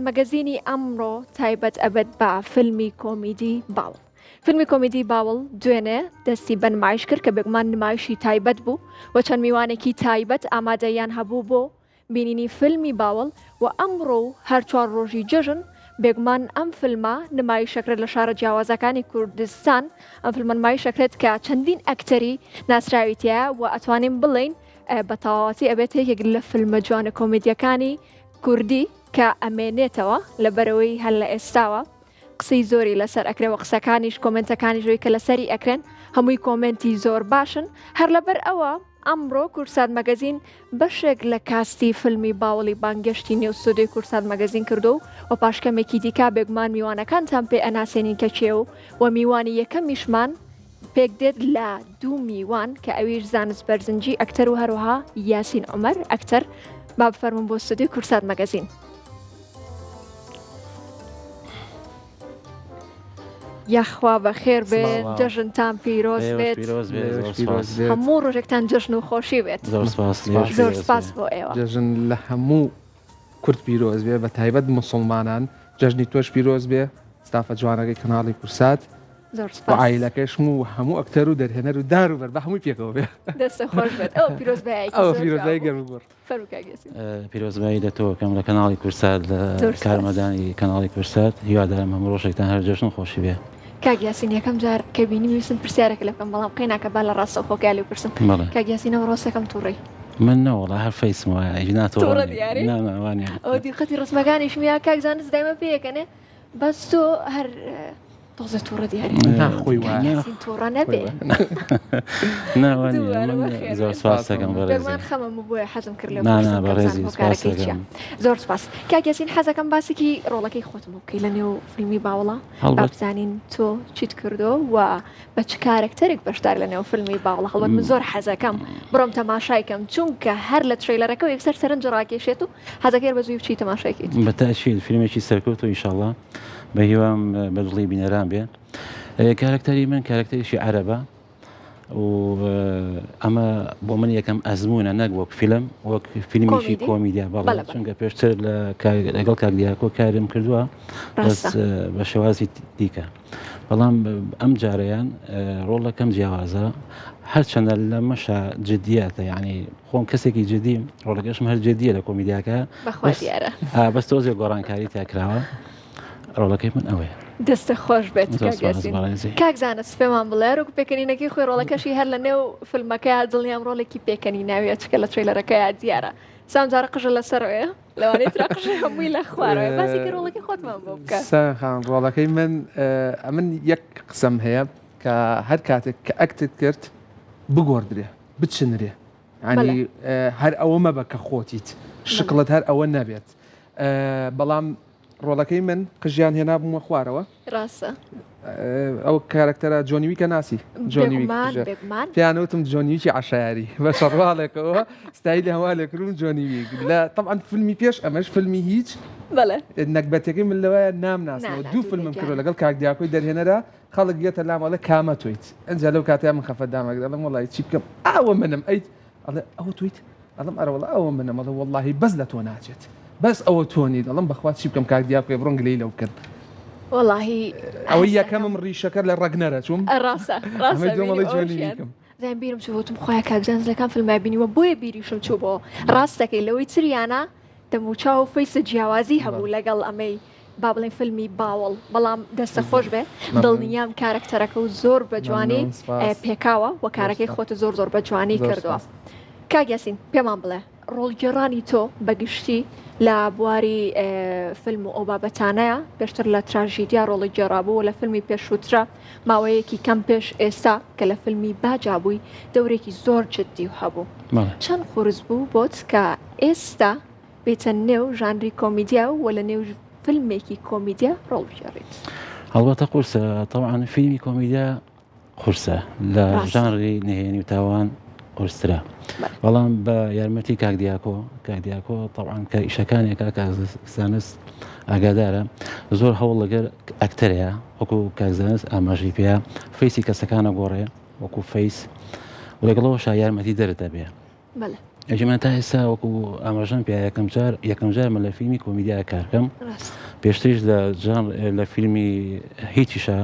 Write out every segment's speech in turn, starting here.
مەگەزینی ئەمڕۆ تایبەت ئەبەت بە فیلمی کۆمیدی باوڵ. فیلمی کۆمیدی باوڵ دوێنێ دەستی بە نمایش کرد کە بێگومان نمایشی تایبەت بوو و چەند میوانێکی تایبەت ئامادەیان هەبوو بۆ بینینی فیلمی باوڵ و ئەمڕۆ هەر چوار ڕۆژی جژن بێگومان ئەم فیلمە نمایشەکرێت لە شارە جیاوازەکانی کوردستان. ئەم فیلمە نمایشەکرێت کە چەندین ئەکتەری ناسراویتیە و ئەتوانین بڵین بە تەواوەتی ئەبێت یەک لە فیلمە جوانە کۆمیدیەکانی کوردی کە ئەمێنێتەوە لەبەرەوەی هەر لە ئێستاوە قسەی زۆری لەسەر ئەکرێ و قسەکانیش کۆمنتەکانی ژۆی کە لەسەری ئەکرێن هەمووی کۆمنتی زۆر باشن. هەر لەبەر ئەوە ئەمڕۆ کورسات مەگەزین بەشێک لە کاستی فیلمی باوڵی بانگشتی نێو سودۆی کورسات مەگەزین کردو و پاشکەمێکی دیکا بێگومان میوانەکانتان پێ ئەناسێنین کە چێ و میوانی یەکەمیشمان پێک دێت لە دوو میوان کە ئەویش زانست بەرزنجی ئەکتەر و هەروەها یاسین عومەر ئەکتەر. با بفەرمون بۆ سودۆی کورسات مەگەزین. یاخوا بەخێر بێت، جەژنتان پیرۆز بێت، هەموو ڕۆژێکتان جەژن و خۆشی بێت. زۆر سپاس بۆ ئێوە. جەژن لە هەموو کورد پیرۆز بێ، بە تایبەت مسلمانان جەژنی تۆش پیرۆز بێ، ستافە جوانەکەی کەناڵی کورسات و عایلەکەشم و هەموو ئەکتەر و دەرهێنەر و دار و بەر بە هەمووی پێکەوە بێ. دەستە خۆش بێت. ئەو پیرۆزبایی پیرۆزبایی گەرمگۆڕ پیرۆزبایی دەتەوەکەم لە کەناڵی کورسات لە کارمەدانی کەناڵی کورسات هیوادارم هەموو ڕۆژێکتان هەر جەژن خۆشی بێ. کاک یاسین یەکەم جار کە بینی میویستم پرسیارێک لەکەم بەڵام قەی ناکە با لە ڕاستە خۆکای لێ پرسم. کاک یاسینەوە ڕاستەکەم تووڕی من نەوەڵا هەر فەیسم وایە ناتۆڕە دیاری ناوانێ ئەو دیقەتی ڕسمەکانیش میا کاک زانست دایمە پێیەکەنێ بەس تۆ هەر تۆزە تووڕە دیاری ناخۆی وایە تووڕە نەبێ ناوانێ زۆر سپاسەکەم بەرمان خەمەم بۆیە حەزم کرد لە زۆر سپاس. کاک یاسین حەزەکەم باسێکی ڕۆڵەکەی خۆتم بکەی لە نێو فیلمی باوڵە با بزانین تۆ چیت کردو و بە چ کارکتەرێک بەشدار لە نێو فیلمی باوڵە. هەڵبەت من زۆر حەزەکەم بڕۆم تەماشایکەم چونکە هەر لە ترێلەرەکە و یەکسەر سەرنج ڕاکێشێت و حەزەکەی بەزووی بچی تەماشایکەیت. بەتەئکید فیلمێکی سەرکەوت و ئینشاءڵڵا بە هیوام بەدڵی بینەران بێ. کارکتەری من کارکتەریشی عەرەبە و ئەمە بۆ من یەکەم ئەزموونە نەک وەک فیلم وەک فیلمیشی کۆمیدیا بەڵێ چونکە پێشتر لەگەڵ کاک دیاکۆ کارم کردووە بەس بە شێوازی دیکە. بەڵام ئەم جارەیان ڕۆڵەکەم جیاوازە هەرچەندە لە مەشە جدیاتە، یعنی خۆم کەسێکی جدیم ڕۆڵەکەشم هەر جدیە لە کۆمیدیاکە بەس تۆزێک گۆڕانکاری تاکراوە. ڕۆڵەکەی من ئەوەیە. دەستە خۆش بێت کاک زانست پێمان بڵێ ڕوو پێکەنینەکەی خۆی ڕۆڵەکەشی هەر لە نێو فیلمەکە دڵنیام ڕۆڵێکی پێکەنی ناویە چکە لە ترێلەرەکەی دیارە سامجارە قژە لەسەرەوەیە لەوانەیە تراقژی هەمووی لە خوارەوە باسێکی ڕۆڵەکەی خۆتمان بۆ بکە. سەخان ڕۆڵەکەی من یەک قسەم هەیە کە هەر کاتێک کە ئەکتت کرد بگۆڕدرێ بچنرێ، ینی هەر ئەوە مەبە کە خۆتیت شکڵت هەر ئەوە نەبێت. بەڵام ڕۆڵەکەی من قژیان هێنا بوومە خوارەوە ڕاستە. ئەو کارکتەرە جۆنیویکە ناسی پیانەوتم جۆنیویکی عشایری بە شەڕواڵێکەوە ستایلی هەوالێکردون جۆنیویک لە طبعاً فیلمی پێش ئەمەش فیلمی هیچ نەکبەتەکەی من لەوەیە نامناسنەوە دوو فیلمم کردو لەگەڵ کاک دیاکۆی دەرهێنەرە خەڵک گێتە لامەڵە کامە تویت ئەنجا لەو کاتیان من خەفەت دامەک دەڵم وەڵی چی بکەم ئەوە منم ئەیت ئەڵێ ئەوە تویت ئەڵم ئەرەوەڵە ئەوە منم ئەڵێ وەڵڵاهی بەس لە تۆ ناچێت بەس ئەوە تۆنی دەڵم بەخوات چی بکەم کاک دیاکۆی بڕۆنگ لێی لەو کرد. وەڵاهی ئەوەی یەکەمم ڕیشەکە لە ڕەگنەرە چوم زیان بیرم چوتم خۆیان کاکجانزەکان فیلمای بینیوە بۆیە بیریشم چوو بۆ ڕاستەکەی لەوەی تریانە دەموچاو و فەیسە جیاوازی هەبوو لەگەڵ ئەمەی با بڵێن فیلمی باوڵ. بەڵام دەستە خۆش بێ دڵنیام کارکتەرەکە و زۆر بە جوانی پێکاوە و کارەکەی خۆتە زۆر زۆر بە جوانی کردووە. کاک یاسین پێمان بڵێ ڕۆڵگەڕانی تۆ بەگشتی لە بواری فیلم و ئەو بابەتانەیە پێشتر لە تراژیدیا ڕۆڵی جێڕابوو لە فیلمی پێشووترە ماوەیەکی کەم پێش ئێستا کە لە فیلمی باجابووی دەورێکی زۆر جددی و هەبوو. چەند خورز بوو بۆت کە ئێستا بێتە نێو ژانری کۆمیدیا و لە نێو فیلمێکی کۆمیدیا ڕۆڵ بژێڕیت؟ هەڵبەتە قورسە طبعاً فیلمی کۆمیدیا قورسە لە ژانری نهێنی و تاوان قورسرە. بەڵام بە یارمەتی کاک دیاکۆ طبعاً کە ئیشەکانێکە کاکزانست ئاگادارە زۆر هەوڵ لەگەر ئەکتەرەیە وەکو کاکزانست ئاماژی پێە فەیسی کەسەکانە گۆڕێ وەکو فەیس و لەگەڵەوەشا یارمەتی دەردەبێ ئەجیمان تا ئێستا وەکو ئاماژەم پێ یەکەم جارمە لە فیلمی کۆمیدیا کارکەم پێشتریش لە فیلمی هیچیشە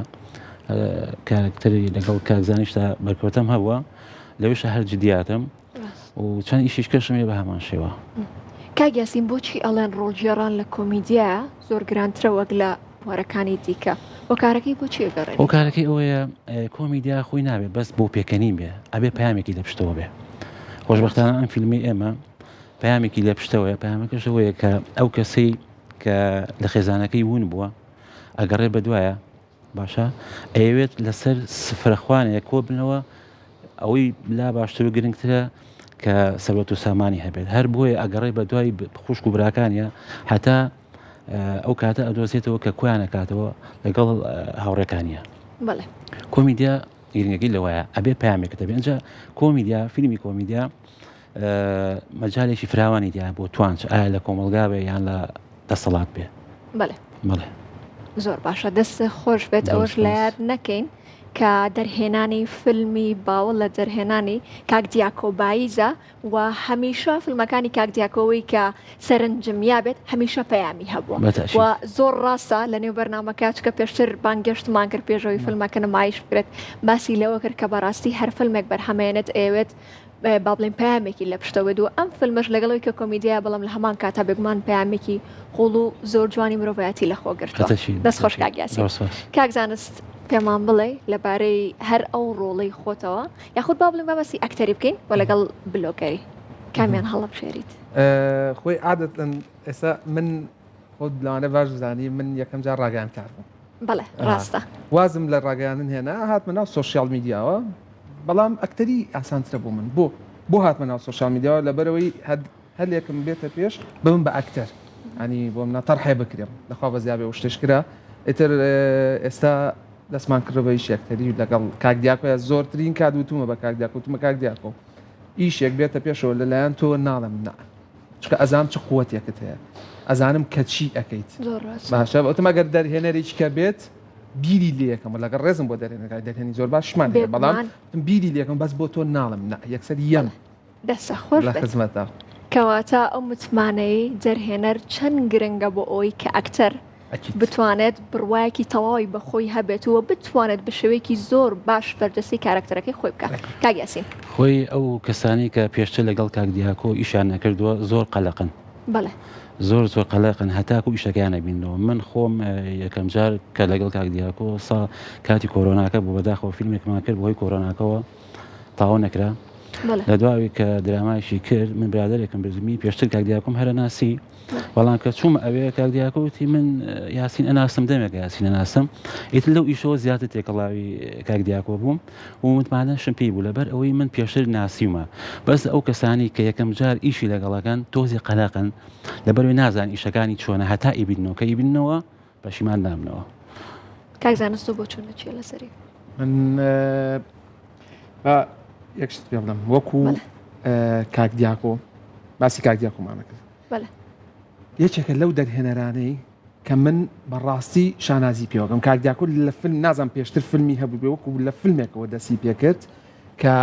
کارکتەری لەگەڵ کاکزانیشتا بەرکەوتەم هەبووە لەوێشە هەر جدیاتم و چەند ئیشیش کەشمێ بە هەمان شێوە. کاک یاسین بۆچی ئەڵێن ڕۆڵژێران لە کۆمیدیایە زۆر گرانترە وەک لە بوارەکانی دیکە و کارەکەی بۆچی گەڕێن؟ ئەو کارەکەی ئەوەیە کۆمیدیا خۆی نابێت بەس بۆ پێکەنی بێ ئەبێ پامێکی لە پشتەوە بێ. خۆشبەختانە ئەم فیلمی ئێمە پامێکی لە پشتەوەیە پامەکەشەوەیە کە ئەو کەسەی کە لە خێزانەکەی ون بووە ئەگەڕێ بە دوایە باشە ئەوێت لەسەر سفرەخوانێک کۆ بنەوە ئەوەی لا باشتر و گرنگترە کە سەبەت و سامانی هەبێت هەر بۆیە ئەگەڕێ بە دوای خوشک و براکانیە هەتا ئەو کاتە ئەدۆزێتەوە کە کویانە کاتەوە لەگەڵ هاوڕێکانیە. کۆمیدیا گرنگەکەی لەوەیە ئەبێ پامێکە دەبێت ئەنجا کۆمیدیا فیلمی کۆمیدیا مەجالێکی فراوانی دیان بۆ توانچ ئایا لە کۆمەلگا بێ یان لە دەسەڵات بێ. بەڵێ زۆر باشە دەست خۆش بێت ئەوەش لە یاد نەکەین کە دەرهێنانی فیلمی باوە لە دەرهێنانی کاک دیاکۆ باییزە و هەمیشە فیلمەکانی کاک دیاکۆوەی کە سەرنجمیا بێت هەمیشە پەیامی هەبووە و زۆر ڕاستە لە نێو بەرنامەکە چکە پێشتر بانگەشتمان کرد پێشەوەی فیلمەکە نمایش بکرێت باسی لەوە کرد کە بەڕاستی هەر فیلمێک بەرهەمێنێت ئەوێت با بڵێن پامێکی لە پشتەوە دوو ئەم فیلمش لەگەڵەوەی کە کۆمیدیا بەڵام لە هەمان کاتا بێگومان پامێکی قوڵ و زۆر جوانی مرۆڤایەتی لەخۆ گرتووە. دەست خۆش کاک یاسین. کاک زانست پێمان بڵێ لەبارەی هەر ئەو ڕۆڵەی خۆتەوە یاخود با بڵێن بابەسی ئەکتەری بکەین و لەگەڵ بلۆگەری کامیان هەڵە بژێریت؟ خۆی عادەتەن ئێستا من خۆت لەوانە باش زانی من یەکەم جار ڕاگەیان کردم. بەڵێ ڕاستە وازم لە ڕاگەیانن هێنا هاتمە ناو سۆشیال میدیاوە بەڵام ئەکتەری ئاسانترە بۆ من بۆ هاتمە ناو سۆشیال میدیاوە لەبەرەوەی هەلێکم بێتە پێش بمن بە ئەکتەر ینی بۆ منە تەرحێ بکرێم لەخوا بەزیابێ و شتێش کرا ئیتر ئێستا دەستمان کردەوە ئیش یەکتەری لەگەڵ کاک دیاکۆیە زۆرترین کادوتومە بە کاک دیاکۆتمە کاک دیاکۆ ئیشێک بێتە پێشەوە لەلایەن تۆ ناڵم نا چکە ئەزانم چ قووەتێکت هەیە ئەزانم کە چی ئەەکەیت باشە ئۆتمەگەر دەرهێنەرێکی کە بێت بیری لێکم لەگەڵ ڕێزم بۆ دەرێنەکە دەرهێنی زۆر باشمان هەیە بەڵام بیری لێکم بەس بۆ تۆ ناڵم نا یەکسەر یەم دەسە خۆش لە خزمەتە کەواتە ئەو متمانەی جەرهێنەر چەند گرنگە بۆ ئەوی کە ئەکتەر بتوانێت بڕوایەکی تەواوی بەخۆی هەبێتەوە بتوانێت بە شێوەیەکی زۆر باش بەردەستی کارکتەرەکەی خۆی بکات. کاک یاسین خۆی ئەو کەسانی کە پێشتر لەگەڵ کاک دیاکۆ ئیشان نەکردووە زۆر قەلەقن. بەڵێ زۆر قەلەقن هەتاکو ئیشەکەیان نەبینەوە من خۆم یەکەم جار کە لەگەڵ کاک دیاکۆ کاتی کۆرۆناکە بوو بەداخەوە فیلمێکمان کرد بۆی کۆرۆناکەوە تاوا نەکرا لە دواوی کە درامایشی کرد من برادێکم بزمی پێشتر کاک دیاکۆم هەرە ناسی بەڵام کە چوومە ئەوەیە کاک دیاکۆوتی من یاسین ئەناسم دەمێک یاسین ئەناسم ئیتر لەو ئیشەوە زیاتر تێکەڵاوی کاک دیاکۆ بووم و متمانەشم پێی بوو لەبەر ئەوەی من پێشتر ناسیومە بەس ئەو کەسانی کە یەکەم جار ئیشی لەگەڵەکان تۆزی قەلەقن لەبەروی نازان ئیشەکانی چۆنە هەتا ئیبینەوە کە ئیبینەوە پەشیمان نامنەوە. کاک زانست بۆ چۆنە چیە لەسەری؟ من یەکشت پێ بڵم وەکو کاک دیاکۆ باسی کاک دیاکۆمانە کرد یەکێکە لەو دەرهێنەرانەی کە من بەڕاستی شانازی پێوەکەم کاک دیاکۆ لە فیلم نازانم پێشتر فیلمی هەبوو بێ وەکو لە فیلمێکەوە دەستی پێکرد کە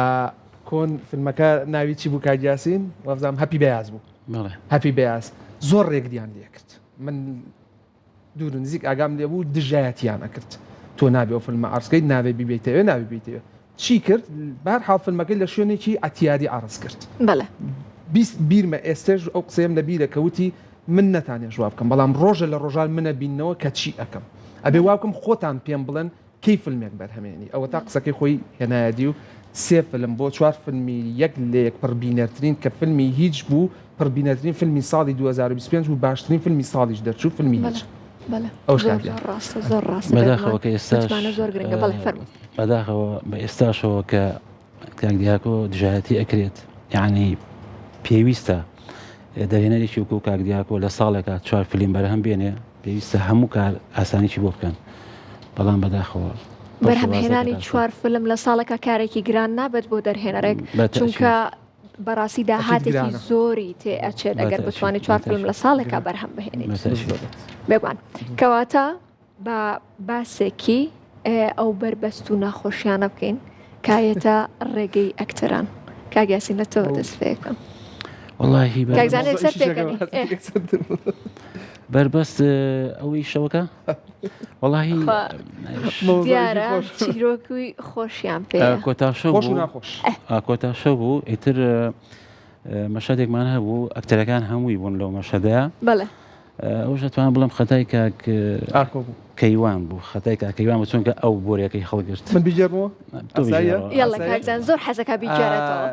کۆن فیلمەکە ناوی چی بوو کاک یاسین وەفزانم هەپی بەیاز بوو هەپی بەیاز زۆر ڕێکدیان لێ کرد من دوور نزیک ئاگام لێ بوو دژایەتیانە کرد تۆ نابێ ئەو فیلمە ئارسکەیت ناوێ بیبێتەوە ناوی بیتەوە چی کرد بەهەرحاڵ فیلمەکەی لە شوێنێکی ئەتیادی ئارس کرد. بەڵێ بیرمە ئێستێژ ئەو قسەیەم لە بیرە کەوتی من نەتانێ ژواب بکەم بەڵام ڕۆژە لە ڕۆژان منە بینەوە کە چی ئەەکەم ئەبێ واکەم خۆتان پێم بڵێن کەی فیلمێک بەرهەمێنی ئەوە تا قسەکەی خۆی هێنایەدی و سێ فیلم بۆ 4 فیلمی یەک لە یەک پڕبینەرترین کە فیلمی هیچ بوو پڕبینەرترین فیلمی ساڵی 2025 و باشترین فیلمی ساڵیش دەرچوو فیلمی هیچ بەداخەوە کە ئێستاش بەداخەوە بە ئێستاشەوە کە کاک دیاکۆ دژایەتی ئەکرێت یعنی پێویستە دەرهێنەرێکی وەکو کاک دیاکۆ لە ساڵێکە 4 فیلم بەرهەم بێنێ پێویستە هەموو کار ئاسانیی بۆ بکەن بەڵام بەداخەوە بەرهەمهێنانی 4 فیلم لە ساڵێکە کارێکی گران نابێت بۆ دەرهێنەرێک چونکە بەڕاستی داهاتێکی زۆری تێ ئەچێت ئەگەر بتوانێت 4 فیلم لە ساڵێکە بەرهەم بهێنێت بێگوان کەواتە بە باسێکی ئەو بربەست و ناخۆشیانە بکەین کایەتە ڕێگەی ئەکتەران کاک یاسین لە تۆ دەست پێ بکەم. والله کاکزانێ موضوع سەر شیشەکە پێکەنی باس- بربەست ئەوەی شەوەکە والله موضوع دیارە خۆش. چیرۆکی خۆشیان پێ کۆتاشە خۆش و بوو ناخۆش کۆتاشە بوو ئیتر مەشادێکمان هەبوو ئەکتەرەکان هەمووی بوون لەو مەشەدەیە بەڵێ ئەوش دەتوانم بڵم خەتای کاک ئاکۆ بوو کەیوان بوو خەتای کاکەیوان بوو چونکە ئەو بۆرەکەی هەڵگرت من بیجێڕمەوە تۆ ئاساییە؟ بیژێڕەوە. یاڵە ئاساییە؟ کاکزان زۆر حەزەکە بیجارێتەوە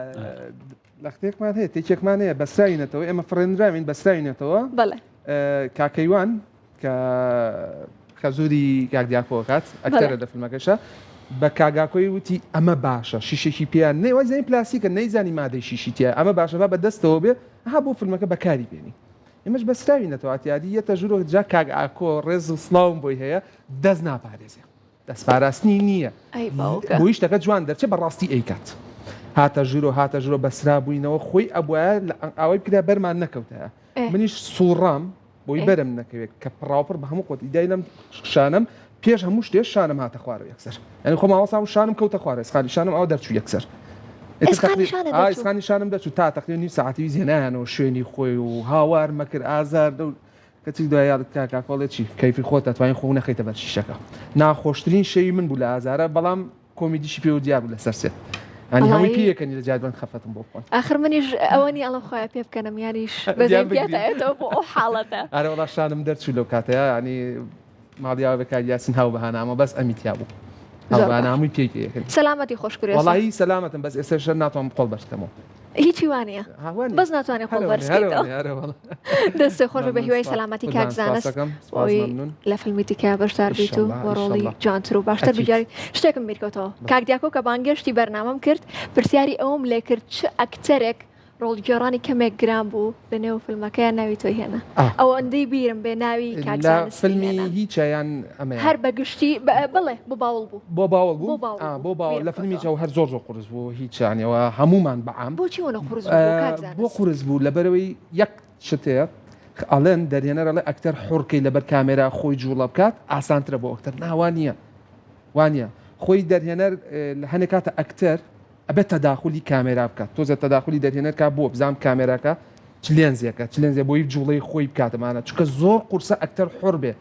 لە شتێکمان هەیە تێکێکمان هەیە بەسراوینەتەوە ئێمە فڕێنراوین بەسراوینێتەوە بەڵێ کاکەیوان کە خەزوری کاکدیاکۆ کات ئەکتەرە لە فیلمەکەشە بە کاگاکۆی وتی ئەمە باشە شیشێکی پیان نەوە زەین پلاسیکە نەیزانی مادەی شیشیتە ئەمە باشە بە دەستەوە بێ ها بۆ فیلمەکە بەکاری بێنی ئێمەش بەسراوینەتەوە ئاتیادی یەتە ژوورۆ جا کاگاکۆ ڕێز و سلااوم بۆی هەیە دەست ناپارێزێ دەست پاراستنی نییە ئەی باوکە بۆی شتەکە جوان دەرچێت بەڕاستی ئەیکات هاتە ژوورۆ بەسرا بووینەوە خۆی ئەبواە ئەوەی کرا بەرمان نەکەوتەیە منیش سوڕام بۆی بەرم نەکەوێت کە پراوپڕ بە هەموو قوتی دای لەم شانم پێش هەموو شتێش شانم هاتە خوارەوە یەکسەر ئەنی خۆ ماوەسا و شانم کەوتە خوارە ئێسخانی شانم ئەو دەرچوو یەکسەر ئایسخانی شانم دەچوو تا تەقریبا نیم ساعتی زیێنایانەوە شوێنی خۆی و هاوار مەکرد ئازار کەچی دوایات کاکاکۆڵێت چی کەیفی خۆت دەتوانین خۆ نەخەیتە بەر شیشەکە ناخۆشترین شەوی من بوو لە ئازارە بەڵام کۆمیدیشی پێ و دیار بوو لەسەر سێت ئەنی هەمووی پێیەکەنی لە جادوان خەفتم بۆ بخۆن آخر منیش ئەوەنی ئەڵە خۆیان پێ بکەنم یانیش بەزیاتەوە بۆ ئەو حاڵەتە ئارە وڵا شانم دەرچوو لەو کاتەیە ینی ماڵیاوە بەکار یاسین هاو بەهانامە بەس ئەمیتیا بوو هەڵبانامووی پێی پێەکەن سەلامەتی خۆشکرێ وڵی سەلامەتم بەس ئێستاش ناتوانم قۆڵ بەرتەمەوە هیچی وانە بەس ناتوانێت خۆ بەرزکەیتەوە دەستە خۆش بە هیوای سەلامەتی کاکزانست لە فیلمی تیکە بەشدار بیت و وەڕۆڵی جانتر و باشتر بجاری شتێکم بیرکەوتەوە کاکدیاکۆ کە بانگەشتی بەرنامەم کرد پرسیاری ئەوم لێ کرد چ ئەکتەرێک ڕۆڵگەڕانی کەمێک گران بوو لە نێو فیلمەکەیان ناوی تۆی هێنا ئەو ئەندەی بیرم بێ ناوی کاکزانست فیلمی هیچیان ئەمە هەر بەگشتی بڵێ بۆ باوڵ بوو بۆ باوڵ بوو بۆ باوڵ لە فیلمی لە هەر زۆر قرس بوو هیچیانەوە هەمومان بەعام بۆچی وەنە قرس بۆ قرس بوو لەبەرەوەی یەک شتەیە ئەڵێن دەرهێنەرە لە ئەکتەر حڕکەی لەبەر کامێرا خۆی جوڵە بکات ئاسانترە بۆ ئەکتەر ناوان نییە وانە خۆی دەرهێنەر لە هەنێک کاتە ئەکتەر ئەبێت تەداخلی کامێرا بکات تۆزە تەداخلی دەرهێنەر کا بۆ بزانام کامێراکە چلێنزیەکە چلێنزیە بۆی جوڵەی خۆی بکاتەمانە چکە زۆر قورسە ئەکتەر حڕ بێ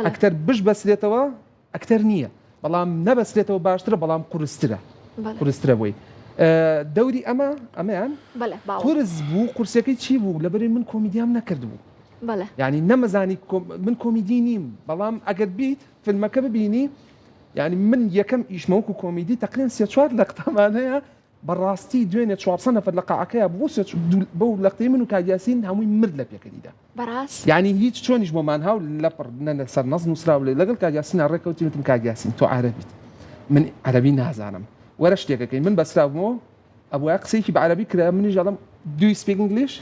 ئەکتەر بش بەسرێتەوە ئەکتەر نییە بەڵام نەبەسرێتەوە باشترە بەڵام قورسترە بووی دەوری ئەمەیان قرس بوو قورسەکەی چی بوو لەبەرەوەی من کۆمیدیام نەکرد بوو یعنی نەمەزانی من کۆمیدی نیم بەڵام ئەگەر بیت فیلمەکە ببینی یعنی من یەکەم ئیشمەوەکو کۆمیدی تقریبا سێ چوار لە قتامانەیە بەڕاستی دوێنێ 400 نەفر لە قاعەکەیە بۆ لەقتەی من و کاگیاسین هەمووی مرد لە پێکەنیدا بەڕاست یعنی هیچ چۆنیش بۆمان هاو لەسەر نەزم نووسراو لەگەڵ کاگیاسین ڕێکەوتی وتم کاگیاسین تۆ عەرەبیت من عەرەبی نازانم وەرە شتێکەکەی من بەسراومەوە ئەوە قسەیەکی بە عەرەبی کرا منیش دەڵێم Do you speak English?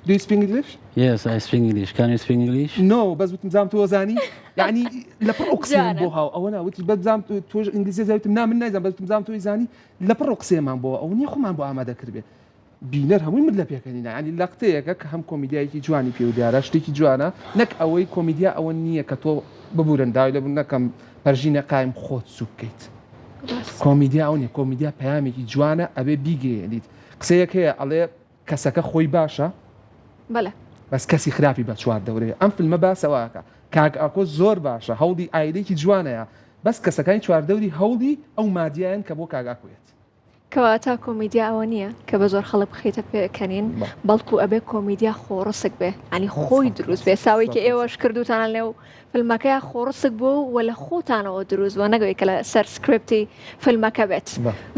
Do you speak English? Yes, I speak English. Can you speak English? No, بس وتم زام تو زاني يعني لبر أقسم بوها أو أنا وتم بس زام تو إنجليزي زي وتم نام الناس بس وتم زام تو زاني لبر أقسم عن بوها أو نيخو عن بوها ما ذكر به بينر هم من لبيا كنينا يعني لقطة هم كوميديا يجي جواني في وديارة شتيكي جوانا نك أوي كوميديا أو النية كتو ببورن دايلة بنكم برجينا قايم خود سكيت كوميديا أو نية كوميديا بيامي جوانا أبي بيجي يعني قصية كي على كسكة خوي باشا بله بس کەسی خراپی بە چوار دەورەیە ئەم فیلمە باسەوەکە کاک ئاکۆ زۆر باشە هەوڵی ئایدێکی جوانەیە بەس کەسەکانی چواردەوری هەوڵی ئەو مادیایان کە بۆ کاگاکوێت کەواتە کۆمیدیا ئەوە نییە کە بە زۆر خەڵک بخیتە پێکەنین بەڵکو ئەبێ کۆمیدیا خۆڕسک بێ ئەنی خۆی دروست بێ ساوی کە ئێوەش کردوتانە لێو فیلمەکەی خۆڕسک بوو و لە خۆتانەوە دروست بۆ نەگەوەی کە لە سەر سکرپتی فیلمەکە بێت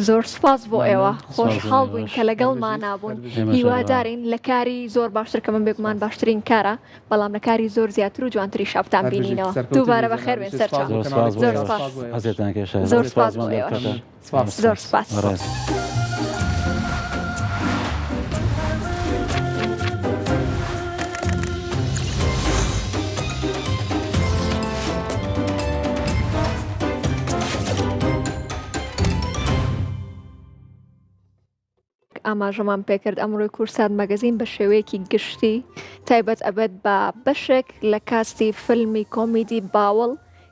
زۆر سپاس بۆ ئێوە خۆشحاڵ بووین کە لەگەڵمان نابوون هیوادارین لە کاری زۆر باشتر کە من بێکمان باشترین کارە بەڵام لە کاری زۆر زیاتر و جوانتری شافتان بینینەوە دووبارە بەخێر بێن سەر زۆر سپاس بۆ ئێوە زۆر سپاس ئاماژەمان پێکرد ئەمڕۆی کورسات مەگەزین بە شێوەیەکی گشتی تایبەت ئەبێت بە بەشێک لە کاستی فیلمی کۆمیدی باوڵ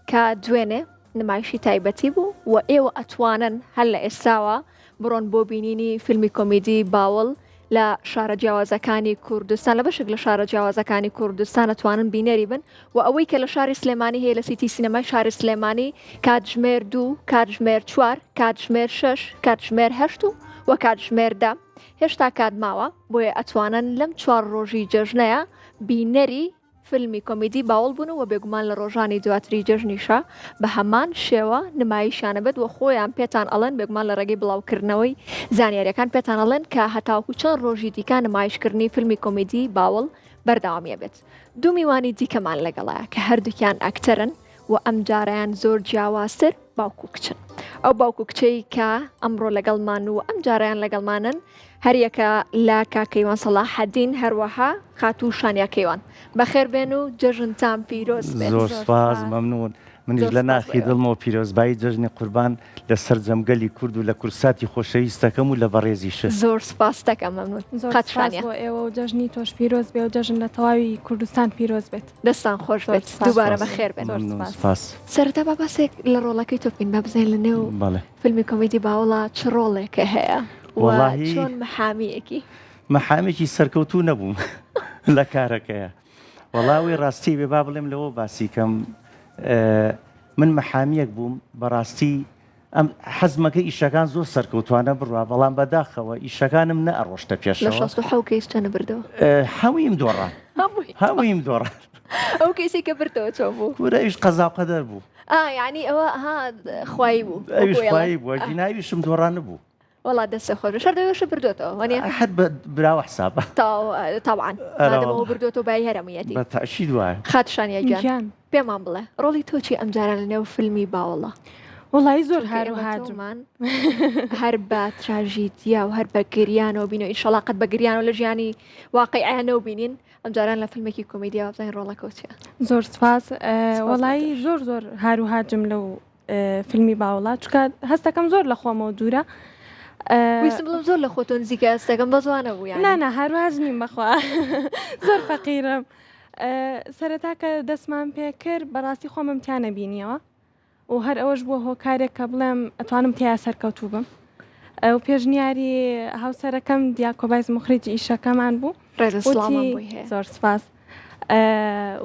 کە دوێنێ نمایشی تایبەتی بوو و ئێوە ئەتوانن هەر لە ئێستاوە بڕۆن بۆ بینینی فیلمی کۆمیدی باوڵ لە شارە جیاوازەکانی کوردستان لە بەشێک لە شارە جیاوازەکانی کوردستان ئەتوانن بینەری بن و ئەوەی کە لە شاری سلێمانی هەیە لە سیتی سینەمای شاری سلێمانی کاتژمێر 2 کاتژمێر 4 کاتژمێر 6 کاتژمێر 8 و کاتژمێر 10 هێشتا کات ماوە بۆیە ئەتوانن لەم 4 ڕۆژی جەژنەیە بینەری فیلمی کۆمیدی باوڵ بوون و بێگومان لە ڕۆژانی دواتری جەژنیشە بە هەمان شێوە نمایشانە بێت و خۆیان پێتان ئەڵێن بێگومان لە ڕێگەی بڵاوکردنەوەی زانیاریەکان پێتان ئەڵێن کە هەتاوکو چەند ڕۆژی دیکە نمایشکردنی فیلمی کۆمیدی باوڵ بەردەوامیە بێت. دوو میوانی دیکەمان لەگەڵایە کە هەردووکیان ئەکتەرن و ئەم جارەیان زۆر جیاوازتر باوکو کچن. ئەو باوکو کچەی کە ئەمڕۆ لەگەڵمان و ئەم جارەیان لەگەڵمانن هەریەکە لە کاکەیوان سەلاحەدین هەروەها خاتوو شانیاکەیوان بەخێر بێن و جەژنتان پیرۆز بێت. زۆر سپاس مەمنون. منیش لە ناخی دڵمەوە پیرۆزبایی جەژنی قوربان لەسەر جەمگەلی کورد و لە کورساتی خۆشەویستەکەم و لە بەڕێزیشە. زۆر سپاس دەکەم مەمنون. قەتشانیا بۆ ئێوە و جەژنی تۆش پیرۆز بێ و جەژن لە تەواوی کوردستان پیرۆز بێت. دەستان خۆش بێت. دووبارە بەخێر بێن. سپاس. سەرەتا با باسێک لە ڕۆڵەکەی تۆ بین بەبزێن لە نێو فیلمی کۆمیدی باوڵە چ ڕۆڵێکە هەیە و چۆن محامیەکی؟ محامێکی سەرکەوتوو نەبووم لە کارەکەیە. وەڵاوی ڕاستی بێ با بڵێم لەوە باسی کەم من محامیەک بووم بەڕاستی ئەم حەزمەکە ئیشەکان زۆر سەرکەوتوانە بڕوا بەڵام بەداخەوە ئیشەکانم نە ئەڕۆشتە پێشەوە. لە 16 کەیس چەنە بردەوە؟ هەموویم دۆڕان هەموویم دۆڕان. ئەو کەیسی کە بردەوە چۆن بوو؟ کورە ئیش قەزا قەدەر بوو. یعنی ئەوە خوایی بوو. ئەویش خوایی بووە ژیناویشم دۆڕانە بوو. والله دەستە خۆش شەردەوێشە بردوێتەوە وانە حد براوە حسابە طبعاً مادەمەوە بردوێتەوە بای هەرەمەتی بەتەشید وایە. خاتشانیا جان پێمان بڵێ ڕۆڵی تۆ چی ئەمجارە لە نێو فیلمی باوەڵە؟ وڵی زۆر هەروهاجمان هەر بە تراژیدیا و هەر بە گریانەوە بینەوە ئینشەڵاقەت بە گریانەوە لە ژیانی واقعیانەوە بینین ئەمجاران لە فیلمێکی کۆمیدیا بزانین ڕۆڵەکە چیە؟ زۆر سپاس. وڵی زۆر هەروهاجم لەو فیلمی باوڵە چکە هەستەکەم زۆر لە خۆمەوە دوورە. ویستم بڵم زۆر لە خۆتۆ نزیکە هەستەکەم بەزوانە بوو نانا هەروەز نیم بەخوا زۆر فەقیرم. سەرەتا کە دەستمان پێ کرد بەڕاستی خۆم ئەمتیانە بینیەوە و هەر ئەوەش بووە هۆکارێک کە بڵێم ئەتوانم تیا سەرکەوتوو بم و پێشنیاری هاوسەرەکەم دیاکۆبایز مخریجی ئیشەکەمان بوو. زۆر سپاس.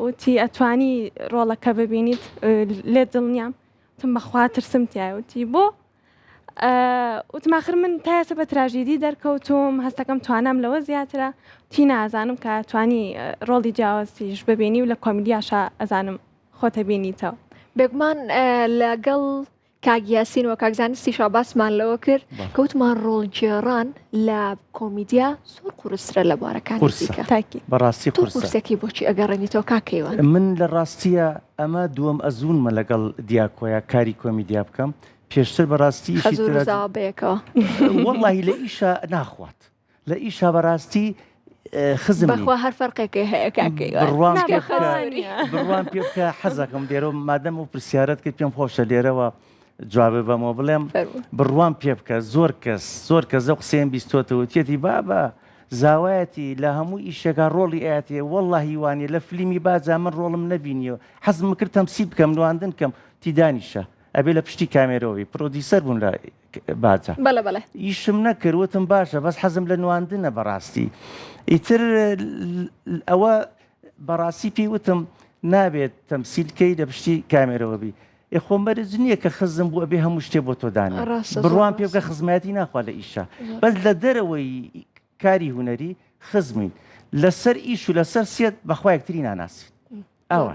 وتی ئەتوانی ڕۆڵەکە ببینیت لێ دڵنیام وتم بەخوا ترسم تایوتی بۆ وتماخر من تایسە بە تراژیدی دەرکەوتوم هەستەکەم توانام لەوە زیاترە تی نازانم کە توانی ڕۆڵی جیاوازیش ببینی و لە کۆمیدیاشە ئەزانم خۆتە بینیتەوە. بێگومان لەگەڵ کاگیاسین و کاکزانستی شاباسمان لەوە کرد کەوتمان ڕۆڵجێڕان لە کۆمیدیا زۆر قورسرە لە بارەکانی دیکە. بەڕاستی قورسێکی بۆچی ئەگەڕێنیتەوە کاکەیوان؟ من لە ڕاستیە ئەمە دووەم ئەزوونمە لەگەڵ دیاکۆیە کاری کۆمیدیا بکەم. پێشتر بەڕاستی بەیەکەوە وەڵی لە ئیشە ناخوات لە ئیشە بەڕاستی خزم بەخوا هەر فەرقێکی هەیە کاکەیوان بڕوان پێ بکە حەزەکەم دێرە مادەم و پرسیارەت کرد پێم خۆشە لێرەوە جوابێ بەمەوە بڵێم بڕوان پێ بکە زۆر کەس زە قسەیان بیستۆتەوە تێتی بابە زاوایەتی لە هەموو ئیشێکا ڕۆڵی ئاەتێ وەڵڵاهی وانێ لە فیلمی بازا من ڕۆڵم نەبینیەوە حەزم کرد تەمسی بکەم نواندن کەم تیدانیشە ئەبێ لە پشتی کامێرەوەی پرۆدیسەر بوون لە باجە ئیشم نەکردوتم باشە بەس حەزم لە نواندنە بەڕاستی ئیتر ئەوە بەڕاستی پێیوتم نابێت تەمسیلکەی لە پشتی کامێرەوەبی خۆم بەرز نییە کە خزم بوو ئەبێ هەموو شتێ بۆ تۆدانە بڕوان پێ بکە خزمەتی ناخوا لە ئیشە بەس لە دەرەوەی کاری هوەری خزمین لەسەر ئیش و لەسەر سێت بەخوا یەکتری ناناسیت ئەوە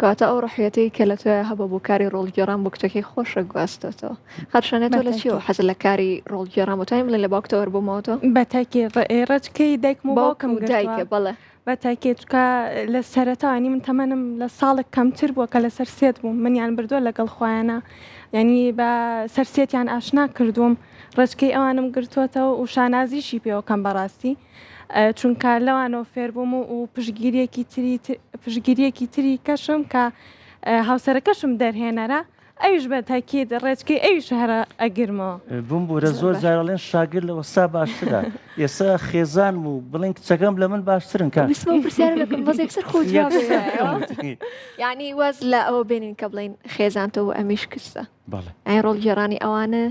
کاتە ئەو ڕحەتی کە لە توێ هەبە بۆ کاری ڕۆڵگەڕان بۆ کچەکەی خۆشە گواستێتەوە خەرشانێتەوە لە چیەوە حەز لە کاری ڕۆڵگەڕان وتایم لە باوکتەوە بۆمەوەەوە بەتاکی ڕێڕەچکەی دایکم باوکم دایکە بەڵێ بەتاکێتکە لە سەرەتاوانی من تەمەنم لە ساڵێک کەمتر بووە کە لەسەر سێت بووم منیان بردووە لەگەڵ خۆیانە ینی بە سەرسێتیان ئاشنا کردووم ڕێچکەی ئەوانم گرتووەتەوە و شانازیشی پێوەکەم بەڕاستی چونکە لەوانەوە فێر بووم و پشگیریەکی تری کەشم کە هاوسەرەکەشم دەرهێنەرە ئەویش بە تاکید ڕێچکەی ئەویش هەرە ئەگرمەوە بووم بوورە زۆر جارڵێن شاگر لە وەستا باشترە ئێستا خێزان و بڵێن کچەکەم لە من باشترن کە یعنی واز لە ئەوە بێنین کە بڵین خێزانتەوە ئەمیش کەسە ئەی ڕۆڵگەڕانی ئەوانە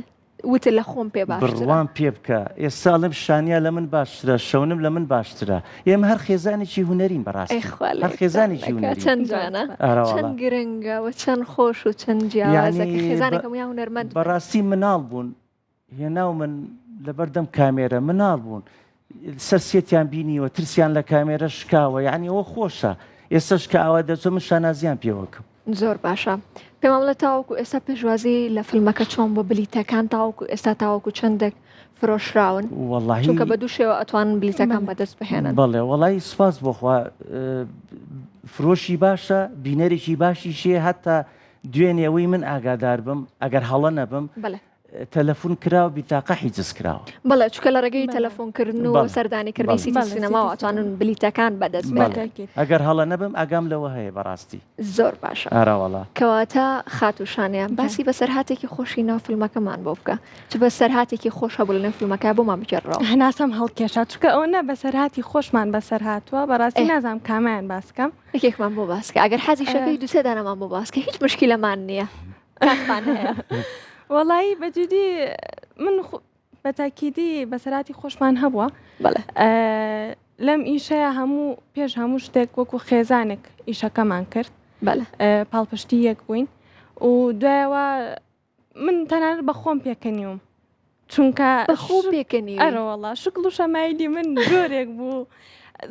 وتە لە خۆم پێ باشترە بڕوان پێ بکە ئێستا لەم شانیا لە من باشترە شەونم لە من باشترە ئێمە هەر خێزانێکی هوەرین بەڕاستی هەر خێزانێکی هوەری چەند جوانە چەند گرنگە و چەند خۆش و چەند جیاوازەکە خێزانێکم یا هونەرمەند بەڕاستی مناڵ بوون هێناو من لەبەردەم کامێرە مناڵ بوون سەرسێتیان بینیوە ترسیان لە کامێرە شکاوە یعنی ئەوە خۆشە ئێستا شکا ئەوە دەچۆ من شانازیان پێوەکەم زۆر باشە پێم لە تاوەکو ئێستا پێشوازی لە فیلمەکە چۆن بۆ بلیتەکان تاوەکو ئێستا تاوەکو چەندێک فرۆشراون چونکە بە دوو شێوە ئەتوانن بلیتەکان بەدەست بهێنن بەڵێ وەڵی سپاس بۆخوا فرۆشی باشە بینەرێکی باشی شێ هەتا دوێنێەوەی من ئاگادار بم ئەگەر هەڵە نەبم تەلەفۆن کراوە بیتاقە حیجز کراوە بەڵێ چکە لە ڕێگەی تەلەفۆنکردن و سەردانیکردنی سیتی سینەما ئەتوانن بلیتەکان بەدەست ئەگەر هەڵە نەبم ئەگام لەوە هەیە بەڕاستی زۆر باشە ئاراوەڵا کەواتە خاتوشانیان باسی بە سەرهاتێکی خۆشی ناو فیلمەکەمان بۆ بکە چ بە سەرهاتێکی خۆش هەبوو لە نێو فیلمەکە بۆمان بجێڕەوە هەناسەم هەڵکێشا چکە ئەوە نە بە سەرهاتی خۆشمان بەسەر هاتووە بەڕاستی نازام کامیان باسکەم یەکێکمان بۆ باسکە ئەگەر حەزی شەکەی دووسێ دانەمان بۆ باسکە هیچ مشکلەمان نییە وەڵایی بەجددی من بە تاکیدی بەسەراتی خۆشمان هەبووە لەم ئیشەیە هەموو پێش هەموو شتێک وەکو خێزانێک ئیشەکەمان کرد پاڵپشتی یەک بووین و دوایەوە من تەنانەت بە خۆم پێکەنیوم چونکە بەخۆ پێکەنی ئەرەوەڵا شکل و شەمایلی من جۆرێک بوو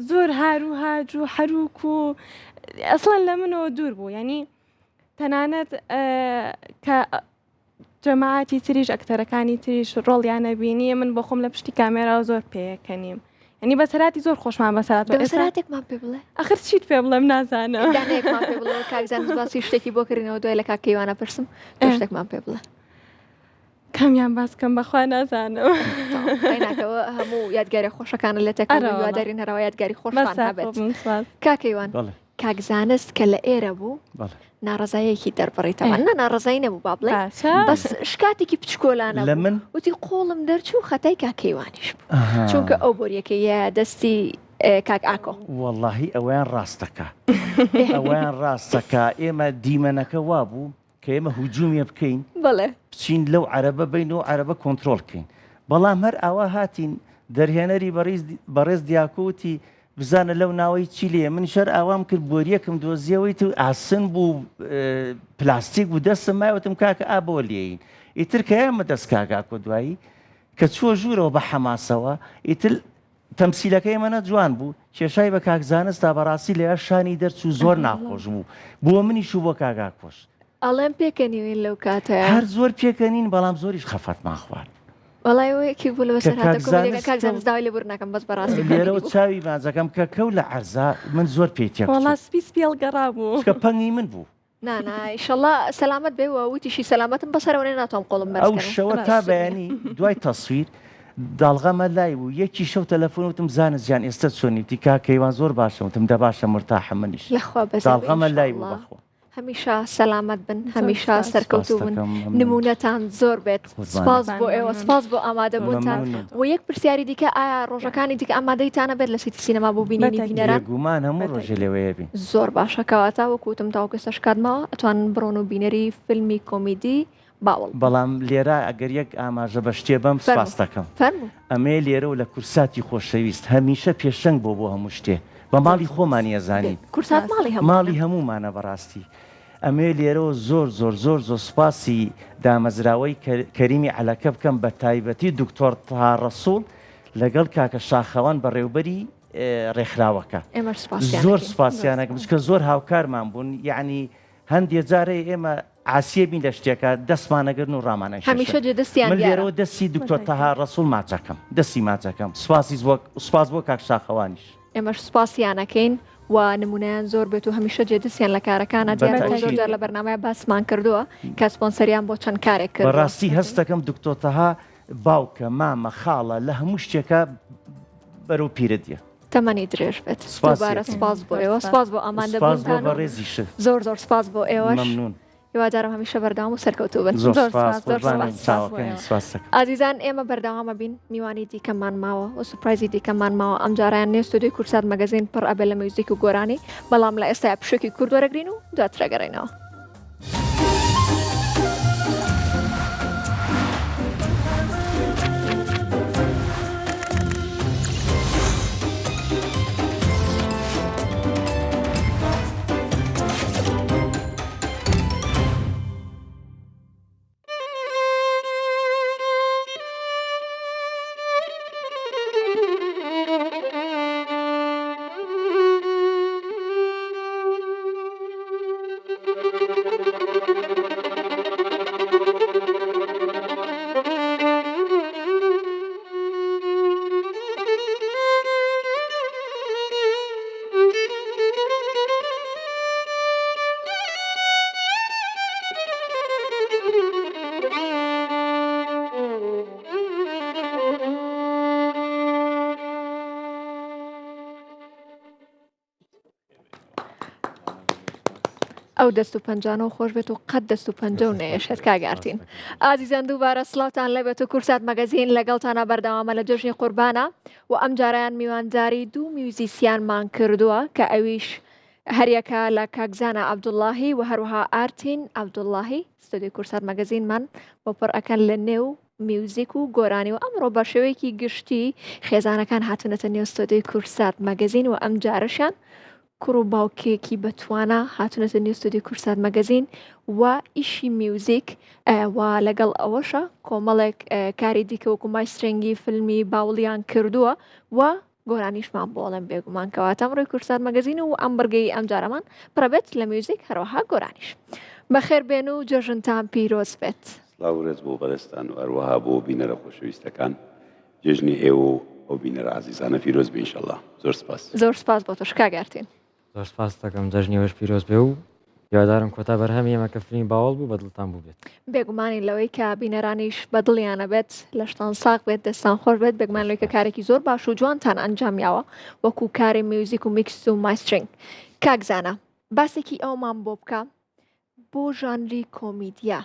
زۆر هاروهاج و حەروک و ئەسڵەن لە منەوە دوور بوو یعنی تەنانەت کە جەماعەتی تریش ئەکتەرەکانی تریش ڕۆڵیانە بینیە من بە خۆم لە پشتی کامێراوە زۆر پێکەنیم ینی بەسەراتی زۆر خۆشمان بەسەراتێکمان پێ بڵێ ئەخر چیت پێ بڵێم نازانم کاکزان باسی شتێکی بۆ کردنەوە دوای لە کاکەیوانە پرسم شتێکمان پێ بڵێ کامیان باسکەم بەخوا نازانم ناکەوە هەموو یادگاری خۆشەکانە لە تەکەواداری نەراوە یادگاری خۆشمان هەبێت کاکەیوان کاکزانست کە لە ئێرە بوو ناڕزایەکی دەربڕیتەوە ناڕزایی نەبوو با بڵێ بەس شکاتێکی پچکۆلانە لە من وتی قۆڵم دەرچوو خەتای کاکەیوانیش بوو چونکە ئەو بۆریەکەیە دەستی کاک ئاکۆ وەڵڵاهی ئەویان ڕاستەکە ئەویان ڕاستەکە ئێمە دیمەنەکە وا بوو کە ئێمە هجوومیە بکەین بڵێ بچین لەو عەرەبە بین و عەرەبە کۆنتترۆل بکەین بەڵام هەر ئاوا هاتین دەرهێنەری بەڕێز دیاکۆتی بزانە لەو ناوەی چی لێ من شەر ئاوام کرد بۆریەکم دۆزیەوەی تو ئاسن بوو پلاستیک بوو دەستم مایوتم کاکە ئابۆ لێین ئیتر کە ئێمە دەست کاگاکۆ دوایی کە چوە ژوورەوە بە حەماسەوە ئیتر تەمسیلەکەی منە جوان بوو کێشای بە کاکزانست تا بەڕاستی لە شانی دەرچوو زۆر ناخۆش بوو بووە منیش و بۆ کاگاکۆش ئەڵێم پێکەنیوین لەو کاتەیە هەر زۆر پێکەنین بەڵام زۆریش خەفەتمان خوارد وەڵایەکی بوو لە بەسەرهاتەکەزانستداوای لە بور ناکەم بەس بەڕاستی لێرەوە چاوی مازەکەم کە کەو لە عەرزا من زۆر پێیتێک وەڵا سپیس پێڵگەڕا بوو کە پەنگی من بوو ئیشەڵڵا سەلامەت بێ وتیشی سەلامەتم بەسەرەوەێ ناتوانم قۆڵم بەر ئەو شەوە تا بەیانی دوای تەسویر داڵغەمە لای بوو یەکی شەو تەلەفۆن وتم زانستیان ئێستا چۆنیتی کاکەیوان زۆر باشە وتم دە باشە مرتاحە منیش داڵغەمە لای بوو بەخۆ هەمیشە سەلامەت بن هەمیشە سەرکەوتوو بن نمونەتان زۆر بێت سپاس بۆ ئێوە سپاس بۆ ئامادە بووتان و یەک پرسیاری دیکە ئایا ڕۆژەکانی دیکە ئامادەیتانە بێت لە سیتی سینەما بۆ بینینی بینەران گومان هەموو ڕۆژێ لەوەیە بین زۆر باشە کەواتە وەکوتم تاوکەستەش کاتمەوە ئەتوانن بڕۆن و بینەری فیلمی کۆمیدی باوڵ بەڵام لێرە ئەگەر یەک ئاماژە بە شتێ بەم سپاس دەکەم ئەمێ لێرە و لە کورساتی خۆشەویست هەمیشە پێشەنگ بۆ هەموو شتێ بە ماڵی خۆمانی ئەزانین کورسات ماڵی هەمومانە بەڕاستی ئەمێ لێرەوە زۆر زۆر زۆر زۆر سپاسی دامەزراوەی کەریمی عەلەکە بکەم بە تایبەتی دکتۆر تاها ڕەسوڵ لەگەڵ کاکە شاخەوان بەڕێوبەری ڕێکخراوەکە زۆر سپاسیانەکەم چکە زۆر هاوکارمان بوون یعنی هەندێک جارێ ئێمە عاسیە بین لە شتێکە دەستمانەگرن و ڕامانە هەمیشە دەستیان من لێرەوە دەستی دکتۆر تاها ڕەسوڵ ماچەکەم دەستی ماچەکەم سپاس بۆ کاک شاخەوانیش ئێمەش سپاسیانەکەین و نمونەیان زۆر بێت و هەمیشە جێدەستیان لە کارەکانە زۆر لە بەرنامەیە باسمان کردووە کە سپۆنسەریان بۆ چەند کارێک کرد بەڕاستی هەستەکەم دکتۆر تاها باوکە مامە خاڵە لە هەموو شتێکە بەرەو پیرەدیە تەمەنی درێژ بێت سپاس بۆ ئێوە سپاس بۆ ئامادەبوونتان زۆر زۆر سپاس بۆ ئێوەش مەمنون هیوادارم هەمیشە بەردەوام و سەرکەوتوو بن ئازیزان ئێمە بەردەوامە بین میوانی دیکەمان ماوە و سوپرایزی دیکەمان ماوە ئەم جارایان نێستودی کورسات مەگەزین پڕ ئەبێ لە میوزیک و گۆرانی بەڵام لە ئێستا پشکی کورد وەرەگرین و دواترەگەڕینەوە ئەو دەست و پەنجانە و خۆش بێت و قەت دەست و پەنجە و نێشێت کاگارتین. ئازیزان دووبارە سڵاوتان لەبێت و کورسات مەگەزین لەگەڵتانە بەردەوامە لە جەژنی قوربانە و ئەم جارایان میوانداری دوو میوزیسیانمان کردووە کە ئەویش هەریەکە لە کاکزانە عەبدوڵڵاهی و هەروەها ئارتین عەبدوڵڵاهی ستودیۆی کورسات مەگەزینمان بۆ پڕ ئەکەن لە نێو میوزیک و گۆرانی و ئەمڕۆ بە شێوەیەکی گشتی خێزانەکان هاتونەتە نێو ستودیۆی کورسات مەگەزین و ئەم جارەشان کوڕ و باوکێکی بەتوانە هاتونەتە نێو ستودیۆی کورسات مەگەزین و ئیشی میوزیک و لەگەڵ ئەوەشە کۆمەڵێک کاری دیکە وەکو مایسترنگی فیلمی باوڵیان کردووە و گۆرانیشمان بۆڵم بێگومان کەواتە ئەمڕۆی کورسات مەگەزین و ئەم بەرگەی ئەم جارەمان پڕەبێت لە میوزیک هەروەها گۆرانیش. بەخێر بێن و جەژنتان پیرۆز بێت. سڵاو بۆ بەدەستان و هەروەها بۆ بینەرە خۆشەویستەکان جێژنی ئێوە ئەو بینەرە عەزیزانە پیرۆز بێ ئینشەڵڵا. زۆر سپاس. زۆر سپاس بۆ تۆش کاگارتین. زۆر سپاس دەکەم جەژنیەوەش پیرۆز بێ و یادارم کۆتا بەرهەمی ئێمە کە فیلمی باوەڵ بوو بەدڵتان بوو بێت. بێگومانی لەوەی کە بینەرانیش بەدڵیانە بێت لە شتان ساق بێت دەستان خۆش بێت بێگومان لەوەی کە کارێکی زۆر باش و جوانتان ئەنجامیاوە وەکو کاری میوزیک و میکس و مایسترنگ. کاکزانە باسێکی ئەومان بۆ بکە بۆ ژانری کۆمیدیا.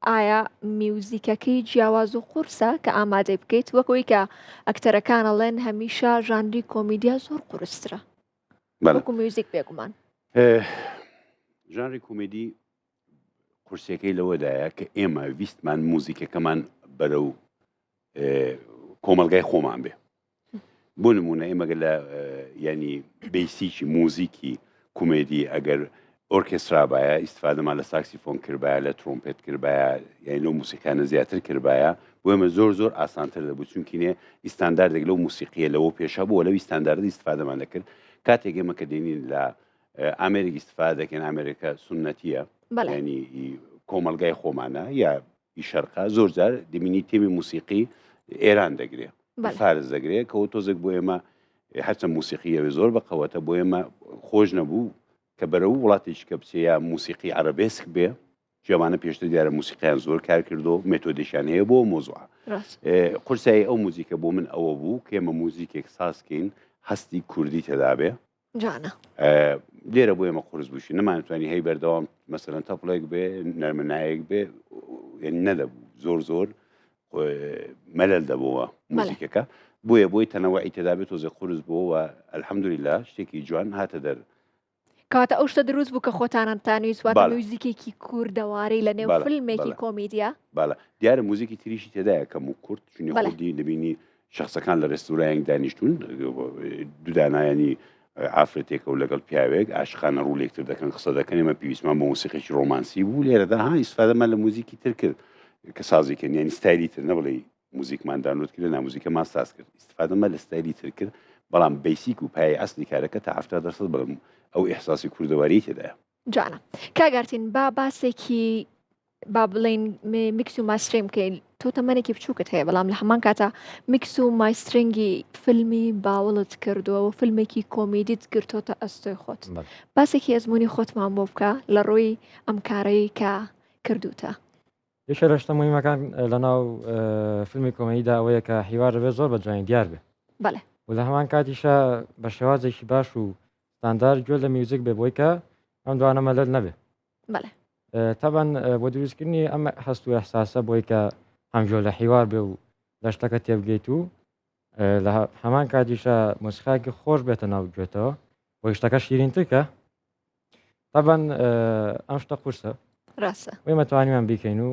ئایا میوزیکەکەی جیاواز و قورسە کە ئامادەی بکەیت وەکەوەی کە ئەکتەرەکان ئەڵێن هەمیشە ژانری کۆمیدیا زۆر قورسترە وەکو میوزیک بێگومان. ژانری کۆمیدی قورسەکەی لەوەدایە کە ئێمە ویستمان موزیکەکەمان بەرەو کۆمەلگای خۆمان بێ. بۆ نمونە ئێمەگە لە ینی بیسیکی موزیکی کۆمێدی ئەگەر ئۆرکێسترا باە ئیسفادەمان لە ساکسیفۆن کردبایە لە ترۆمپێت کردبایە یعنی لەو موسیقانە زیاتر کردبایە بۆ ئێمە زۆر ئاسانتر دەبوو چونکینێ ئیستانداردێک لەو موسیقیە لەوە پێشە بووە لەو ئیستانداردی ئیسفادەمان دەکرد کاتێک ئێمە کە دێنین لە ئامریکی ئیسفادە دەکەن ئامریکا سونەتیە ینی کۆمەلگای خۆمانە یا ئیشەرقا زۆر جار دەبینی تێمی موسیقی ئێران دەگرێت فارس دەگرێت کەەوە تۆزێک بۆ ئێمە هەرچەند موسیقیەوە زۆر بەقەوەتە بۆ ئێمە خۆش نەبوو کە بەرەو وڵاتێکی کە بچەیە موسیقی عەرەبێسک بێ جوانە پێشتر دیارە موسیقیان زۆر کار کردو مێتۆدیشان هەیە بۆ مۆزوع قورسایی ئەو موزیکە بۆ من ئەوە بوو کە ئێمە موزیکێک سازکەین هەستی کوردی تێدا بێ لێرە بۆ ئێمە قورس بووشی نەمانتوانی هەی بەردەوام مەسەرەن تەپڵێک بێ نەرمەنایەک بێ نەدەبوو زۆر مەلەل دەبەوە موزیکەکە بۆیە تەنەوەعی تێدا بێت تۆزە قورس بووە ئەلحەمدولیلا شتێکی جوان هاتە دەر. کاتە ئەو شتە دروست بوو کە خۆتانتانوی سواتە میوزیکێکی کوردەوارەی لە نێو فیلمێکی کۆمیدیا باە دیارە موزیکی تریشی تێدایە کەم و کورد چونی خۆدی دەبینی شخصەکان لە ڕێستورایەک دانیشتون دوودانایانی ئافرەتێکە و لەگەڵ پیاوێک عاشقانە ڕوولێکتر دەکەن قسە دەکەن ئێمە پێویستمان بە موسیقێکی ڕۆمانسی بوو لێرەدا ها ئیسفادەمان لە موزیکی تر کرد کە سازیکردن یعنی ستایلی تر نەبڵێ موزیکمان دانلۆد کرد ناموزیکەمان ساز کرد ئیسفادەمە لە ستایلی تر کرد بەڵام بیسیک و پایە ئەسلی کارەکە تا 70% بەڵام ئەو ئیحساسی کوردەواری تێدایە. جانە کاگارتین باسێکی با بڵێن میکس و مایسترینگ بکەین تۆ تەمەنێکی بچووکت هەیە بەڵام لە هەمان کاتە میکس و مایسترینگی فیلمی باوڵت کردووە و فیلمێکی کۆمیدیت گرتۆتە ئەستۆی خۆت باسێکی ئەزمموی خۆتمان بۆ بکە لە ڕۆی ئەم کارەی کە کردوتە. یەکێ لە شتە مهمەکان لەناو فیلمی کۆمیدیدا ئەوەیە کە حیوار دەبێت زۆر بە جوانی دیار بێ و لە هەمان کاتیشە بە شێوازێکی باش و ستاندارد گوێ لە میوزیک بێ بۆی کە ئەم دوانە مەلەل نەبێ. تەبەن بۆ دروستکردنی ئەمە هەست و ئەحساسە بۆی کە هەمجۆ لە حیوار بێ و لە شتەکە تێبگەیت و لە هەمان کاتیشە موسیقاکی خۆش بێتە ناو گوێتەوە بۆی شتەکە شیرینتر کە تەبەن ئەم شتە قورسە ئێمە توانیمان بیکەین و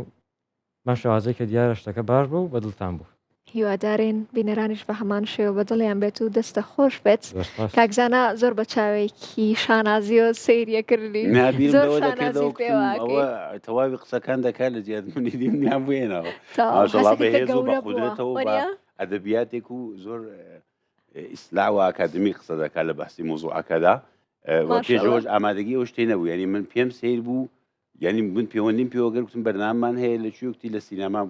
بەم شێوازەی کە دیارە شتەکە باش بوو بەدڵتان بوو. هیوادارین بینەرانیش بە هەمان شێوە بەدڵیان بێت و دەستە خۆش بێت. کاکزانە زۆر بە چاوێکی شانازی و سەیریە کردی تەواوی قسەکان دەکات لە زیادمنی دیمیان بێنەوە بەهێز و بە قودرێتەوە ئەدەبیاتێک و زۆر ئیسلا و ئاکادمی قسە دەکات لە بەحسی مۆزوعەکەدا پێشەوەش ئامادەگی ئەو شتێ نەبوو ینی من پێم سیر بوو ینی من پەیوەندیم پێوەگەر گوتم بەرنامەمان هەیە لە کوێکتی لە سینەما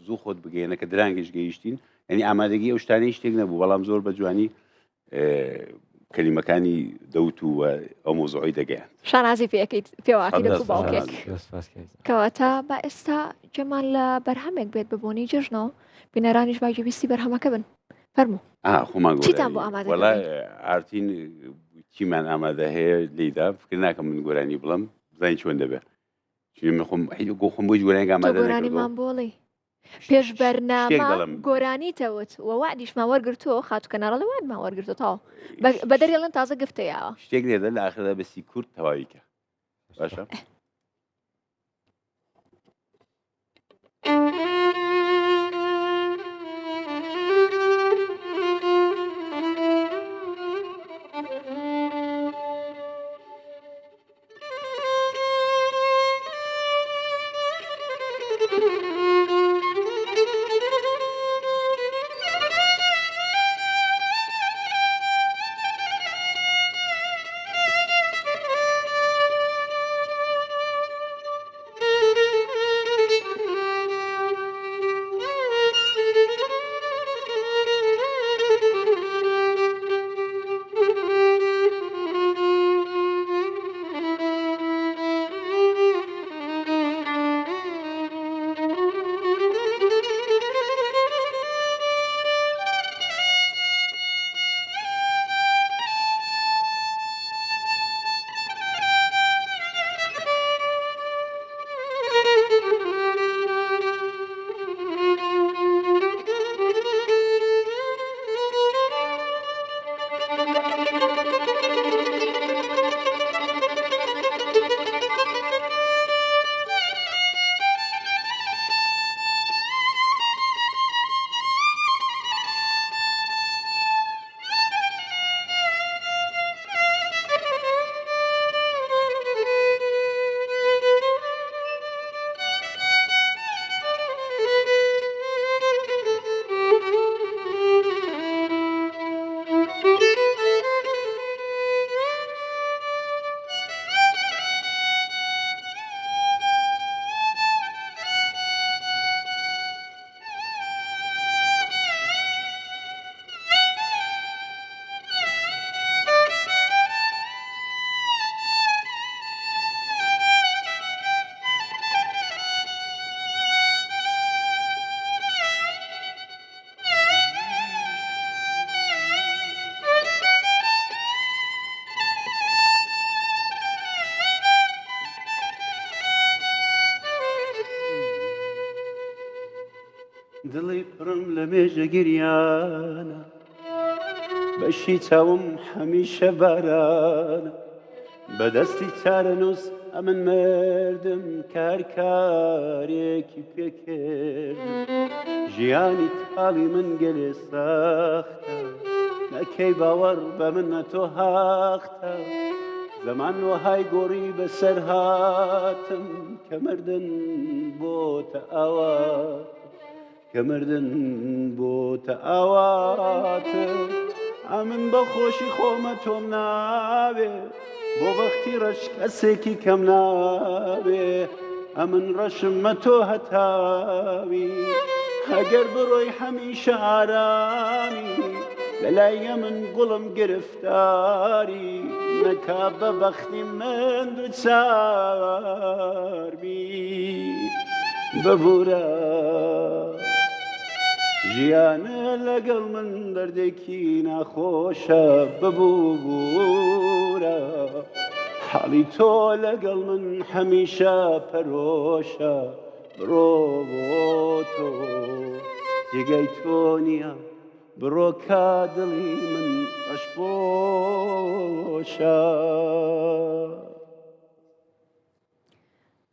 زوو خۆت بگەێنە کە درانگەش گەیشتین ینی ئامادەگی ئەو شتانەی شتێک نەبوو بەڵام زۆر بە جوانی کەلیمەکانی دەوت و ئەو مۆزوعی دەگەیان شانازی پێواکی لە باوکێک کەواتە با ئێستا جەمان لە بەرهەمێک بێت ببوونی جژنەوە بینەرانیش باگەویستی بەرهەمەکە بن فەرموو خۆمان چیتان بۆ ئامادە وەڵای ئارتین چیمان ئامادە هەیە لێدا فکر ناکەم من گۆرانی بڵم زين چۆن دەبێت من خۆم خۆم بۆی جوێنێک ئامادە گۆرانیمان بۆڵی پێش بەرنامە گۆرانیتەوت وەوادیشمان وەرگرتووە خاتوکە ناڕەڵی وادمان وەرگرتوەوە بە دەریێڵن تازە گفتەیەوە شتێک لێدە لە ئاخردا بەسی کورد تەواویکە باشە دڵی پڕم لە مێژە گریانە بەشی چاوم هەمیشە بارانە بەدەستی چارە نووس ئەمن مردم کارکارێکی پێکردم ژیانی تاڵی من گەلێ ساختە نەکەی باوەڕ بە منە تۆ هاختە زەمان وەهای گۆڕی بەسەر هاتم کە مردن بۆتە ئاوات کە مردن بۆتە ئاواتە ئەمن بە خۆشی خۆمە تۆم ناوێ بۆ بەختی ڕەش کەسێکی کەم ناوێ ئەمن ڕەشممە تۆ هەتاوی ئەگەر بڕۆی هەمیشە ئارامی لەلایە من گوڵم گرفتاری نەکا بە بەختی من دووچاربی ببوورە ژیانە لەگەڵ من دەردێکی ناخۆشە ببوورە حاڵی تۆ لەگەڵ من هەمیشە پەرۆشە بڕۆ بۆ تۆ جێگەی تۆ نییە بڕۆ کا دڵی من ڕەشپۆشە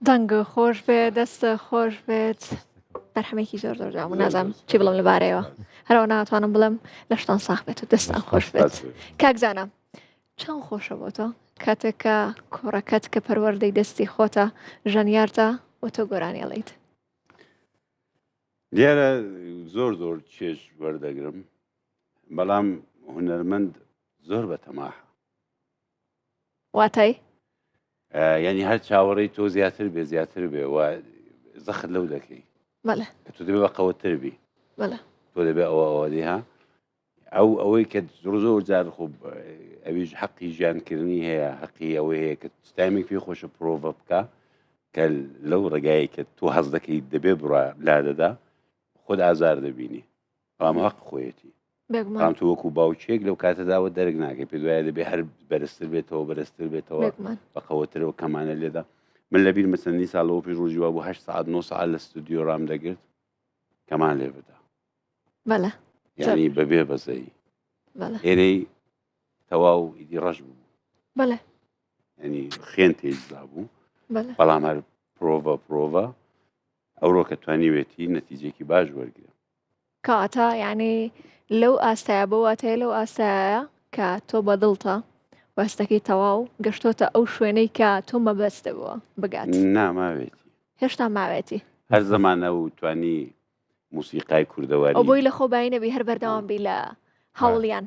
دەنگە خۆش بێت دەستە خۆش بێت بەرهەمێکی زۆر زۆر جوان نازانم چی بڵم لەبارەیەوە هەرەوە ناتوانم بڵم لەشتان ساخ بێت و دەستان خۆش بێت کاکزانە چەند خۆشە بۆ تۆ کاتێککە کوڕەکەت کە پەروەردەی دەستی خۆتە ژەنیارتە و تۆ گۆرانیەڵیت دیارە زۆر زۆر چێژ وەردەگرم بەڵام هونەرمەند زۆر بەتەماحە واتای یعنی هەر چاوەڕێی تۆ زیاتر بێ زیاتر بێ و زەخت لەو دەکەی بەڵێ تۆ دەبێ بە قەوەتر بی بەڵێ تۆ دەبێ ئەوەدی ها ئەوەی کە زۆر جار خوب ئەویش حەقی ژیانکردنی هەیە حەقی ئەوەی هەیە کە ستایمێک پێ خۆشە پرۆڤە بکە کە لەو ڕێگایی کە تۆ هەز دەکەی دەبێ بڕە لادەدا خۆت ئازار دەبینی ئەمە حەق خۆیەتی بەڵام تۆ وەکو باوچێک لەو کاتەداوە دەرگ ناکەی پێ دوایە دەبێ هەر بەرزتر بێتەوە بەرزتر بێتەوە بە قەوەترەوە کەمانە لێدا من لەبیر مەچەندی ساڵەوە پێش ڕۆژی وا بوو 8 ساعت 9 ساعت لە ستودیۆ ڕام دەگرت کەمان لێ بدا بەڵێ یعنی بەبێ بەزەی بەڵێ ئێرەی تەواو ئیدی ڕەش بوو بەڵێ ینی خوێن تێجدا بوو بەڵێ بەڵام هەر پرۆڤە ئەوڕۆ کە توانیوێتی نەتیجێکی باش وەرگرە کاتە یعنی لەو ئاستایە بە واتەیە لەو ئاستایە کە تۆ بەدڵتە وەستەکەی تەواو گەشتۆتە ئەو شوێنەی کە تۆ مەبەستە بووە بگات ناماوێتی هێشتا ماوێتی هەر زمانە و توانی موسیقای کوردەواری ئەو بۆی لە خۆبایی نەبی هەر بەردەوام بی لە هەوڵیان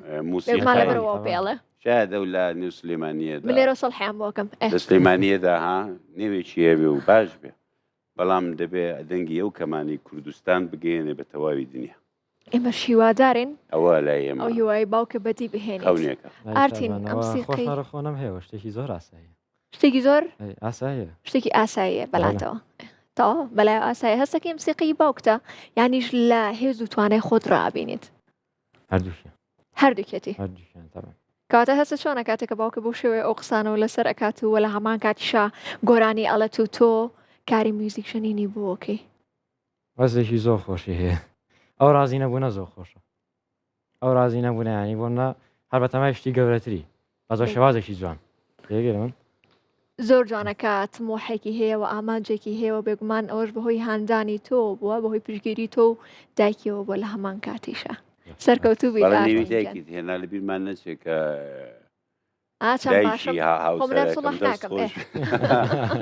بێگومان لەبەرەوە پێڵێ شاید ئەو لە نێو سلێمانیەدا من لێرە سەڵحیان بۆکەم لە سلێمانیەدا ها نێوێکی هەبێ و باش بێ بەڵام دەبێ دەنگی ئەو کەمانی کوردستان بگەێنێ بە تەواوی دنیا ئێمە شیوادارین ئەوە لای ئێمە ئەو هیوای باوکە بەدی بهێنێت خەونێکە ئارتین ئەم موسیقی خۆشنەڕەخۆنم هەیە شتێکی زۆر ئاساییە شتێکی زۆر ئاساییە شتێکی ئاساییە بەلاتەوە تا بەلای ئاسایی هەستەکەی موسیقی باوکتە یانیش لە هێز و توانای خۆت ڕابینیت هەردووشیان هەردووکێتی هەردووشیان تەمام کاتە هەستە چۆنە کاتێک کە باوکە بۆ شێوەیە ئەو قسانەوە لەسەر ئەکات و لە هەمان کاتیشا گۆرانی ئەڵەت و تۆ کاری میوزیک شنینی بووەکەی وەزێکی زۆر خۆشی هەیە ئەو ڕازی نەبوونە زۆر خۆشە ئەو ڕازی نەبوونە ینی بۆنە هەر بە تەمای شتی گەورەتری بەزۆ شێوازێکی جوان تێگەرە من زۆر جوانەکە تمۆحێکی هەیە و ئامانجێکی هەیە و بێگومان ئەوەش بەهۆی هاندانی تۆ بووە بەهۆی پشگیری تۆ و دایکیەوە بۆ لە هەمان کاتیشە سەرکەوتوو بێت هێنا لە بیرمان نەچێت کە دایکی هاوسەرەکەم دەست خۆش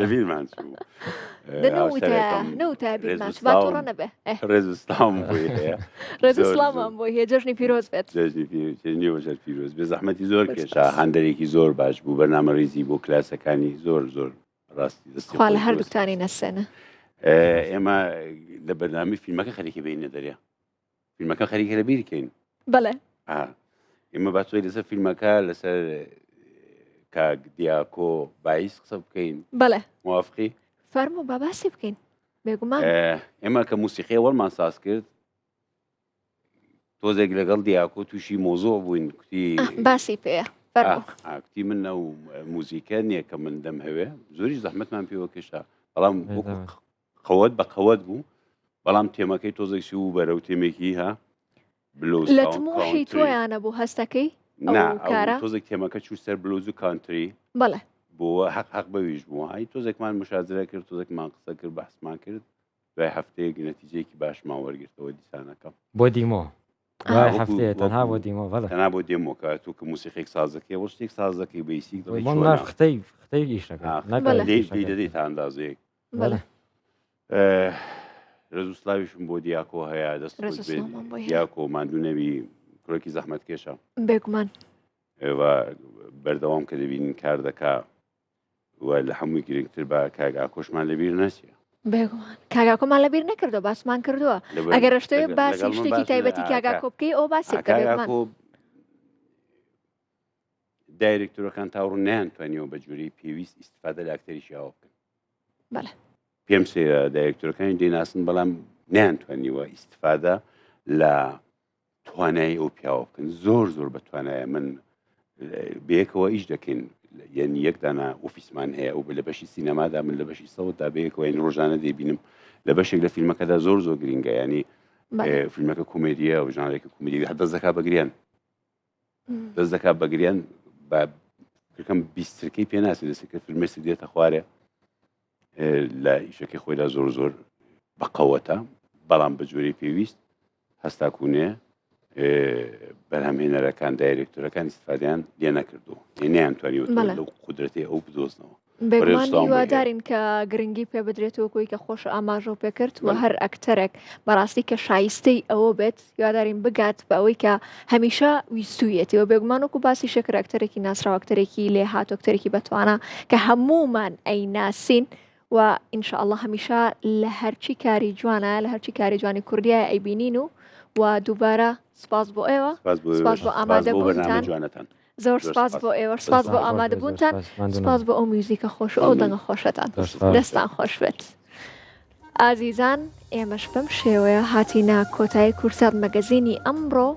لەبیرمان چوو نەوتە بیرمان باتوڕە نەبێ ڕێزستان بۆی هەیە ڕێزسلامان بۆی هەیە جەژنی پیرۆز بێت نیوەژەر پیرۆز بێ زەحمەتی زۆر کێشا هەندێکی زۆر باش بوو بەرنامە ڕێزی بۆ کلاسەکانی زۆر ڕاستی دەستخوا لە هەردووکتانی نەسێنە ئێمە لە بەرنامی فیلمەکە خەریکە بینە دەریا فیلمەکە خەریکە لە بیرکەین بەڵێ ئێمە باتوی لەسەر فیلمەکە لەسەر کاک دیاکۆ باعیس قسە بکەین بەڵێ موافقی فەرموو با باسی بکەین بێگومان ئێمە کە موسیقی وەڵمان ساز کرد تۆزێک لەگەڵ دیاکۆ تووشی مۆزۆ بووین کوتی باسی پێ کوتی من ئەو موزیکە نییە کە من دەم هەوێ زۆری زەحمەتمان پێوە کێشا بەڵام قەوەت بە قەوەت بوو بەڵام تێمەکەی تۆزێکی و بەرەو تێمێکی ها لە تمۆحی تۆیانە بوو هەستەکەی تۆزێک تێمەکە چوو سەر بلوز و کانتری بەڵێ بۆ حەق بەویش بوو هاي تۆزێکمان مشاجرە کرد تۆزێکمان قسە کرد بەحسمان کرد دوای هەفتەیەک نەتیجەیەکی باشمان وەرگرتەوە دیسانەکەم بۆ دیمۆ هەفتەیە تەنها بۆ دیمۆ بەڵێ تەنها بۆ دێمۆکە تو کە موسیقێک سازەکەی وە شتێک سازەکەی بەیسیک ختەی ئیشەکە دەدەیت تا ئەندازەیەک بەڵێ ڕێزوسلاویشم بۆ دیاکۆ هەیە دەست دیاکۆ ماندوونەوی کوڕێکی زەحمەت کێشە بێگومان بەردەوام کە دەبینین کار دەکا لە هەمووی گرنگتر بە کاگاکۆشمان لەبیر نەچێ بێگومان کاگاکۆمان لەبیر نەکردو باسمان کردووە ئەگەر شتێ باسی شتێکی تایبەتی کاگاکۆ بکەی ئەو باسی کاگاکۆ دایرکتۆرەکان تاوڕ نەیانتوانیەوە بە جوورەی پێویست ئیستفادە لە ئاکتەریشیاوە بکەن بەڵێ پێم سێرە دایرکتۆرەکانی دێناسن بەڵام نەیانتوانیوە ئیستفادە لە توانایی ئەو پیاوە بکەن زۆر بە توانایە من بەیەکەوە ئیش دەکەین یعنی یەکدانا ئۆفیسمان هەیە ئەو لە بەشی سینەمادا من لە بەشی سەوتدا بەیەکەوە یعنی ڕۆژانە دەبینم لە بەشێک لە فیلمەکەدا زۆر گرنگە ینی فیلمەکە کۆمێدیە و ژانرێکی کۆمێدی دەست دەکات بەگریان دەست دەکات بەگریان بەکەم بیسترکەی پێ ناسی دەستکە فیلمێسی دێتە خوارێ لە ئیشەکەی خۆیدا زۆر بەقەوەتە بەڵام بە جۆرەی پێویست هەستاکوونێ بەرهەمهێنەرەکان دایرکتۆرەکان ئیستفادیان لێ نەکردو نەیان توانیوە لەو قودرەتی ئەو بدۆزنەوە بێگومان هیوادارین کە گرنگی پێ بدرێتەوە کۆی کە خۆش ئاماژە پێکرد و هەر ئەکتەرێک بەڕاستی کە شایستەی ئەوە بێت هیوادارین بگات بە ئەوەی کە هەمیشە ویستویەتەوە بێگومان وەکو باسی شەکر ئەکتەرێکی ناسراوە ئەکتەرێکی لێ هات ئەکتەرێکی بەتوانە کە هەمومان ئەی ناسین و ئینشاءالله هەمیشە لە هەرچی کاری جوانە لە هەرچی کاری جوانی کوردیە ئەیبینین و دووبارە سپاس بۆ ئێوە سپاس بۆ ئامادەبوونتان زۆر سپاس بۆ ئێوە سپاس بۆ ئامادەبوونتان سپاس بۆ ئەو میوزیکە خۆش و ئەو دەنگە خۆشەتان دەستان خۆش بێت ئازیزان ئێمەش بەم شێوەیە هاتینا کۆتایی کورسات مەگەزینی ئەمڕۆ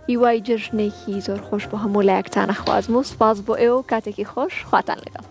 هیوای جژنێکی زۆر خۆش بۆ هەموو لایەکتانە خوازم و سپاس بۆ ئێوە کاتێکی خۆش خواتان لەگەڵ